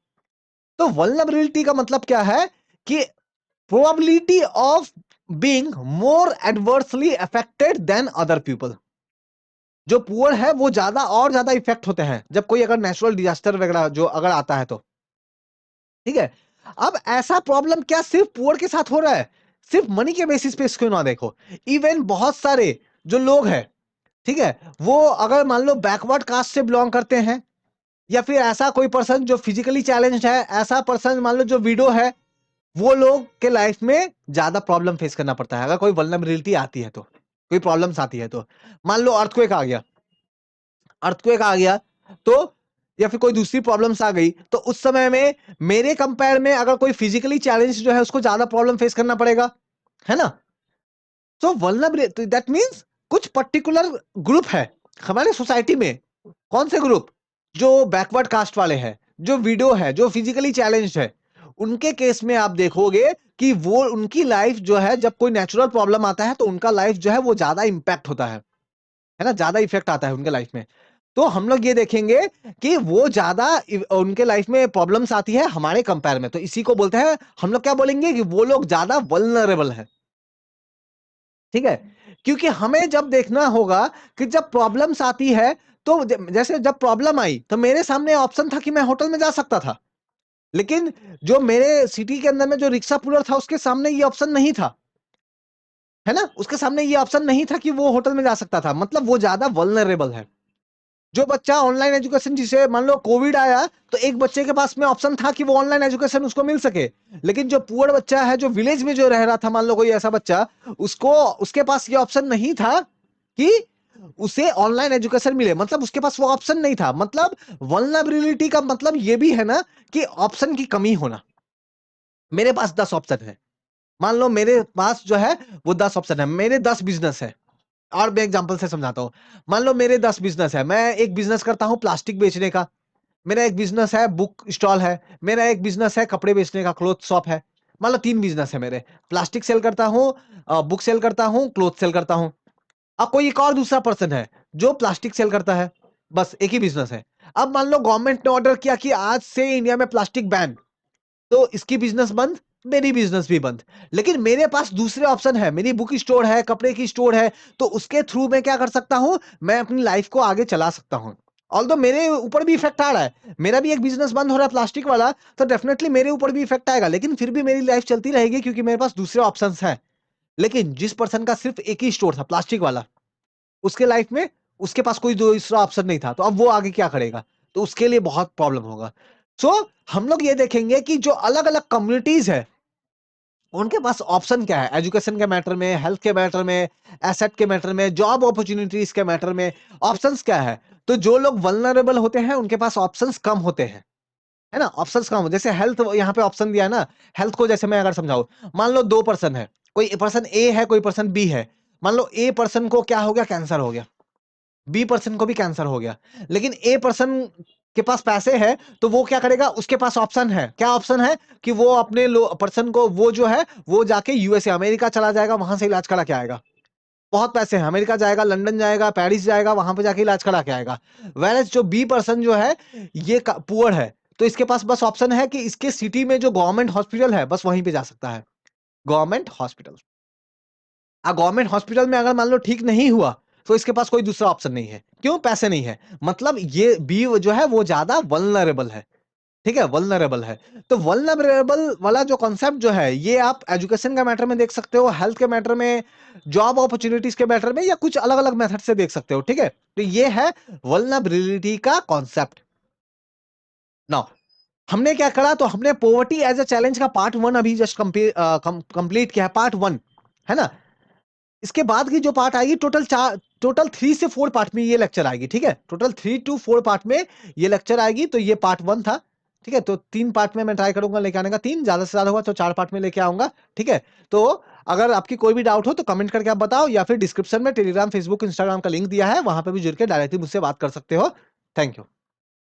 तो वल्नरेबिलिटी का मतलब क्या है कि probability of being more adversely affected than other people. जो पुअर है वो ज्यादा और ज्यादा इफेक्ट होते हैं जब कोई अगर नेचुरल डिजास्टर वगैरह जो अगर आता है तो, ठीक है। अब ऐसा प्रॉब्लम क्या सिर्फ पुअर के साथ हो रहा है? सिर्फ मनी के बेसिस पे इसको ना देखो, इवन बहुत सारे जो लोग हैं, ठीक है, वो अगर मान लो बैकवर्ड कास्ट से बिलोंग करते हैं, या फिर ऐसा कोई पर्सन जो फिजिकली चैलेंज्ड है, ऐसा पर्सन मान लो जो विडो है, वो लोग के लाइफ में ज्यादा प्रॉब्लम फेस करना पड़ता है अगर कोई वल्नरेबिलिटी आती है तो, कोई प्रॉब्लम्स आती है तो। मान लो अर्थक्वेक आ गया, अर्थक्वेक आ गया तो, या फिर कोई दूसरी प्रॉब्लम्स आ गई तो उस समय में मेरे कंपेयर में अगर कोई फिजिकली चैलेंज जो है उसको ज्यादा प्रॉब्लम फेस करना पड़ेगा, है ना। सो वल्नरेबिलिटी दैट मींस कुछ पर्टिकुलर ग्रुप है हमारे सोसाइटी में। कौन से ग्रुप? जो बैकवर्ड कास्ट वाले हैं, जो विडो है, जो फिजिकली चैलेंज्ड है, उनके केस में आप देखोगे कि वो उनकी लाइफ जो है जब कोई नेचुरल प्रॉब्लम आता है तो उनका लाइफ जो है वो ज्यादा इंपैक्ट होता है ना, ज्यादा इफेक्ट आता है उनके लाइफ में। तो हम लोग ये देखेंगे कि वो ज्यादा उनके लाइफ में प्रॉब्लम्स आती है हमारे कंपेयर में, तो इसी को बोलते हैं हम लोग क्या बोलेंगे कि वो लोग ज्यादा वल्नरेबल है। ठीक है, क्योंकि हमें जब देखना होगा कि जब प्रॉब्लम्स आती है, तो जैसे जब प्रॉब्लम आई तो मेरे सामने ऑप्शन था कि मैं होटल में जा सकता था, लेकिन जो मेरे सिटी के अंदर में जो रिक्शा पुलर था उसके सामने ये ऑप्शन नहीं था, है ना? उसके सामने ये ऑप्शन नहीं था कि वो होटल में जा सकता था, मतलब वो ज्यादा वल्नरेबल है। जो बच्चा ऑनलाइन एजुकेशन, जिसे मान लो कोविड आया, तो एक बच्चे के पास में ऑप्शन था कि वो ऑनलाइन एजुकेशन उसको मिल सके, लेकिन जो पुअर बच्चा है, जो विलेज में जो रह रहा था, मान लो कोई ऐसा बच्चा, उसको उसके पास ये ऑप्शन नहीं था कि उसे ऑनलाइन एजुकेशन मिले, मतलब उसके पास वो ऑप्शन नहीं था। मतलब वल्नरेबिलिटी का मतलब ये भी है ना कि ऑप्शन की कमी होना। मेरे पास 10 ऑप्शन है, मान लो मेरे पास जो है वो 10 ऑप्शन है, मेरे 10 बिजनेस है। और मैं एग्जांपल से समझाता हूं, मान लो मेरे 10 बिजनेस है, मैं एक बिजनेस करता हूं प्लास्टिक बेचने का, मेरा एक बिजनेस है बुक स्टॉल है, मेरा एक बिजनेस है कपड़े बेचने का, क्लोथ शॉप है। मान लो 3 बिजनेस है मेरे, प्लास्टिक सेल करता हूं, बुक सेल करता हूं, क्लोथ सेल करता हूं। अब कोई एक और दूसरा पर्सन है जो प्लास्टिक सेल करता है, बस एक ही बिजनेस है। अब मान लो गवर्नमेंट ने ऑर्डर किया कि आज से इंडिया में प्लास्टिक बैन, तो इसकी बिजनेस बंद, मेरी बिजनेस भी बंद। लेकिन मेरे पास दूसरे ऑप्शन है, मेरी बुक स्टोर है, कपड़े की स्टोर है, तो उसके थ्रू मैं क्या कर सकता हूं, मैं अपनी लाइफ को आगे चला सकता हूं। ऑल्दो मेरे ऊपर भी इफेक्ट आ रहा है, मेरा भी एक बिजनेस बंद हो रहा है प्लास्टिक वाला, तो डेफिनेटली मेरे ऊपर भी इफेक्ट आएगा, लेकिन फिर भी मेरी लाइफ चलती रहेगी क्योंकि मेरे पास दूसरे ऑप्शन है। लेकिन जिस पर्सन का सिर्फ एक ही स्टोर था प्लास्टिक वाला, उसके लाइफ में उसके पास कोई दूसरा ऑप्शन नहीं था, तो अब वो आगे क्या करेगा? तो उसके लिए बहुत प्रॉब्लम होगा। सो हम लोग ये देखेंगे कि जो अलग अलग कम्युनिटीज है, उनके पास ऑप्शन क्या है, एजुकेशन के मैटर में, हेल्थ के मैटर में, एसेट के मैटर में, जॉब अपॉर्चुनिटीज के मैटर में ऑप्शंस क्या है? तो जो लोग वल्नरेबल होते हैं उनके पास ऑप्शंस कम होते हैं, है ना? ऑप्शंस कम, जैसे हेल्थ यहाँ पे ऑप्शन दिया है ना, हेल्थ को जैसे मैं अगर समझाऊं, मान लो 2 पर्सन है, कोई पर्सन ए है, कोई पर्सन बी है। मान लो ए पर्सन को क्या हो गया, कैंसर हो गया, बी पर्सन को भी कैंसर हो गया, लेकिन ए पर्सन के पास पैसे हैं, तो वो क्या करेगा, उसके पास ऑप्शन है, क्या ऑप्शन है कि वो अपने पर्सन को, वो जो है वो जाके यूएसए अमेरिका चला जाएगा, वहां से इलाज करा के आएगा। बहुत पैसे हैं, अमेरिका जाएगा, लंदन जाएगा, पेरिस जाएगा, वहां पे जाके इलाज करा के आएगा। वेरएज जो बी पर्सन जो है, ये पुअर है, तो इसके पास बस ऑप्शन है कि इसके सिटी में जो गवर्नमेंट हॉस्पिटल है, बस वहीं पे जा सकता है, गवर्नमेंट हॉस्पिटल। गवर्नमेंट हॉस्पिटल में अगर मान लो ठीक नहीं हुआ, तो इसके पास कोई दूसरा ऑप्शन नहीं है, क्यों? पैसे नहीं है। मतलब ये बी जो है वो ज्यादा वल्नरेबल है, ठीक है, वल्नरेबल है। तो वल्नरेबल वाला जो कॉन्सेप्ट जो है, ये आप एजुकेशन का मैटर में देख सकते हो, हेल्थ के मैटर में, जॉब अपॉर्चुनिटीज के मैटर में, या कुछ अलग अलग मेथड से देख सकते हो, ठीक है? तो ये है वल्नरेबिलिटी का कॉन्सेप्ट। नाउ हमने क्या करा, तो हमने पॉवर्टी एज अ चैलेंज का पार्ट 1 अभी जस्ट कंप्लीट किया है, पार्ट 1, है ना? इसके बाद की जो पार्ट आएगी, टोटल 3 से 4 पार्ट में ये लेक्चर आएगी, ठीक है? टोटल 3 to 4 पार्ट में ये लेक्चर आएगी। तो ये पार्ट 1 था, ठीक है? तो 3 पार्ट में मैं ट्राई करूंगा लेके आने का, 3 ज्यादा से ज्यादा होगा तो 4 पार्ट में लेके आऊंगा, ठीक है? तो अगर आपकी कोई भी डाउट हो तो कमेंट करके आप बताओ, या फिर डिस्क्रिप्शन में टेलीग्राम, फेसबुक, इंस्टाग्राम का लिंक दिया है, वहां पे भी जुड़ के डायरेक्टली मुझसे बात कर सकते हो। Thank you.